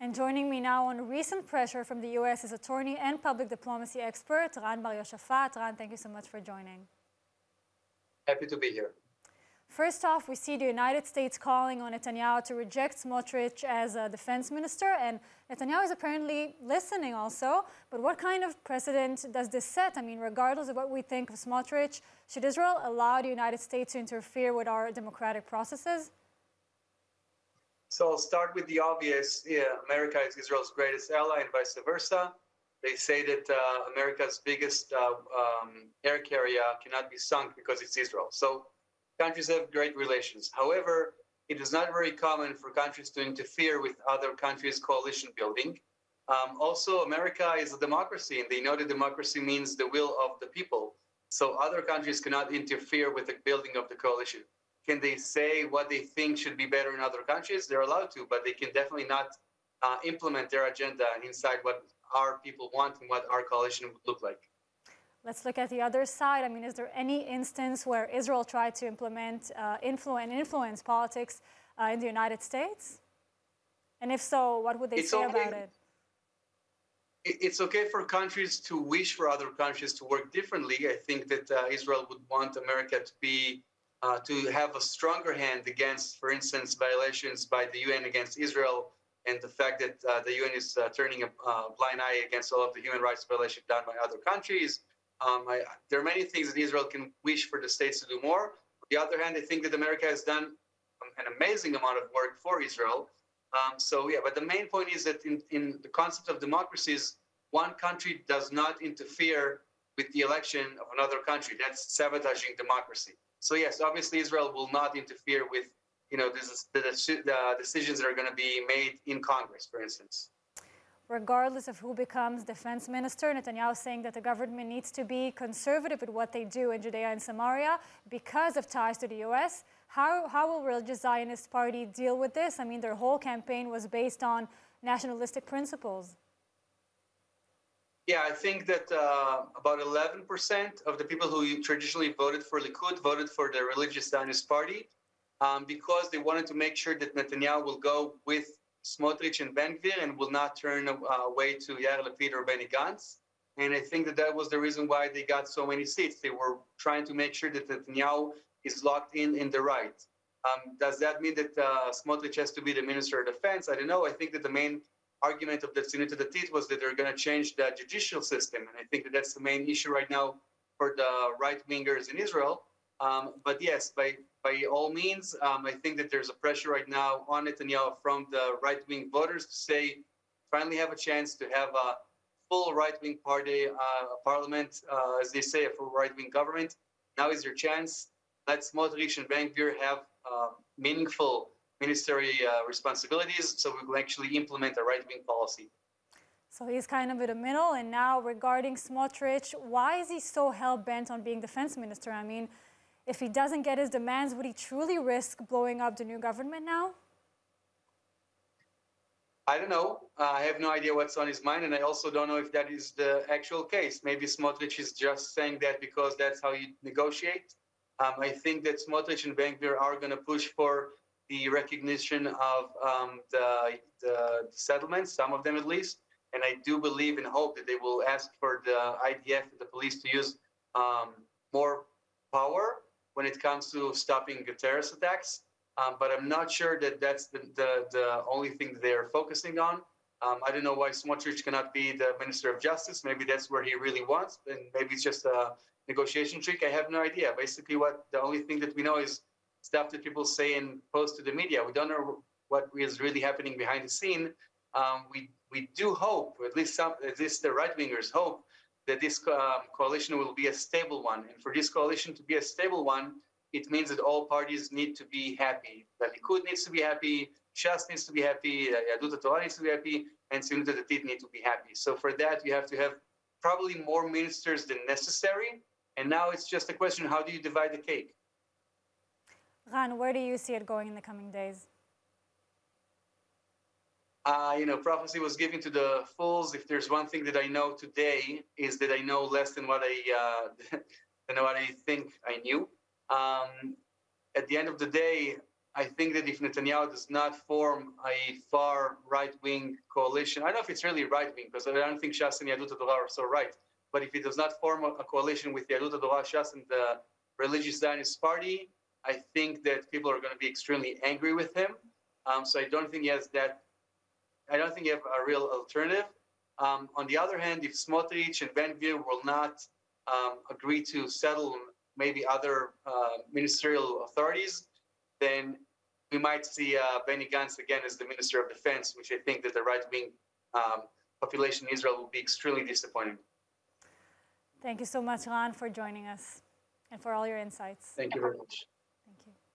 And joining me now on recent pressure from the U.S. is attorney and public diplomacy expert, Bar-Yoshafat. Ran, thank you so much for joining. Happy to be here. First off, we see the United States calling on Netanyahu to reject Smotrich as a defense minister, and Netanyahu is apparently listening also. But what kind of precedent does this set? I mean, regardless of what we think of Smotrich, should Israel allow the United States to interfere with our democratic processes? So I'll start with the obvious. America is Israel's greatest ally and vice versa. They say that America's biggest air carrier cannot be sunk because it's Israel. So countries have great relations. However, it is not very common for countries to interfere with other countries' coalition building. Also, America is a democracy, and they know that democracy means the will of the people. So other countries cannot interfere with the building of the coalition. Can they say what they think should be better in other countries? They're allowed to, but they can definitely not implement their agenda inside what our people want and what our coalition would look like. Let's look at the other side. I mean, is there any instance where Israel tried to implement influence politics in the United States? And if so, what would they say about it? It's okay for countries to wish for other countries to work differently. I think that Israel would want America to have a stronger hand against, for instance, violations by the UN against Israel, and the fact that the UN is turning a blind eye against all of the human rights violations done by other countries. There are many things that Israel can wish for the states to do more. On the other hand, I think that America has done an amazing amount of work for Israel. But the main point is that in the concept of democracies, one country does not interfere with the election of another country. That's sabotaging democracy. So yes, obviously Israel will not interfere with, the decisions that are going to be made in Congress, for instance. Regardless of who becomes defense minister, Netanyahu is saying that the government needs to be conservative with what they do in Judea and Samaria because of ties to the U.S. How will religious Zionist party deal with this? I mean, their whole campaign was based on nationalistic principles. Yeah, I think that about 11% of the people who traditionally voted for Likud voted for the religious Zionist party because they wanted to make sure that Netanyahu will go with Smotrich and Ben-Gvir and will not turn away to Yair Lapid or Benny Gantz. And I think that that was the reason why they got so many seats. They were trying to make sure that Netanyahu is locked in the right. Does that mean that Smotrich has to be the Minister of Defense? I don't know. I think that the main argument of the Tzniut Datit was that they're going to change the judicial system. And I think that that's the main issue right now for the right-wingers in Israel. But yes, by all means, I think that there's a pressure right now on Netanyahu from the right-wing voters to say, finally have a chance to have a full right-wing party, parliament, as they say, a full right-wing government. Now is your chance. Let Smotrich and Ben-Gvir have meaningful ministerial responsibilities so we will actually implement a right-wing policy. So he's kind of in the middle. And now regarding Smotrich, why is he so hell-bent on being defense minister? I mean, if he doesn't get his demands, would he truly risk blowing up the new government now? I don't know. I have no idea what's on his mind, and I also don't know if that is the actual case. Maybe Smotrich is just saying that because that's how you negotiate. I think that Smotrich and Ben-Gvir are going to push for the recognition of the settlements, some of them at least. And I do believe and hope that they will ask for the IDF and the police to use more power when it comes to stopping the terrorist attacks. But I'm not sure that that's the only thing that they're focusing on. I don't know why Smotrich cannot be the Minister of Justice. Maybe that's where he really wants, and maybe it's just a negotiation trick. I have no idea. Basically, the only thing that we know is stuff that people say and post to the media. We don't know what is really happening behind the scene. We do hope, or at least the right-wingers hope, that this coalition will be a stable one. And for this coalition to be a stable one, it means that all parties need to be happy. The Likud needs to be happy, Shas needs to be happy, Yadut Torah needs to be happy, and Tzniut Datit need to be happy. So for that, you have to have probably more ministers than necessary. And now it's just a question, how do you divide the cake? Ran, where do you see it going in the coming days? Prophecy was given to the fools. If there's one thing that I know today, is that I know less than what I think I knew. At the end of the day, I think that if Netanyahu does not form a far right-wing coalition, I don't know if it's really right-wing, because I don't think Shas and Yadut Torah are so right, but if he does not form a coalition with Yadut Torah, Shas, and the Religious Zionist Party, I think that people are going to be extremely angry with him. So I don't think he has that. I don't think he has a real alternative. On the other hand, if Smotrich and Ben-Gvir will not agree to settle maybe other ministerial authorities, then we might see Benny Gantz again as the Minister of Defense, which I think that the right-wing population in Israel will be extremely disappointed. Thank you so much, Ran, for joining us and for all your insights. Thank you very much.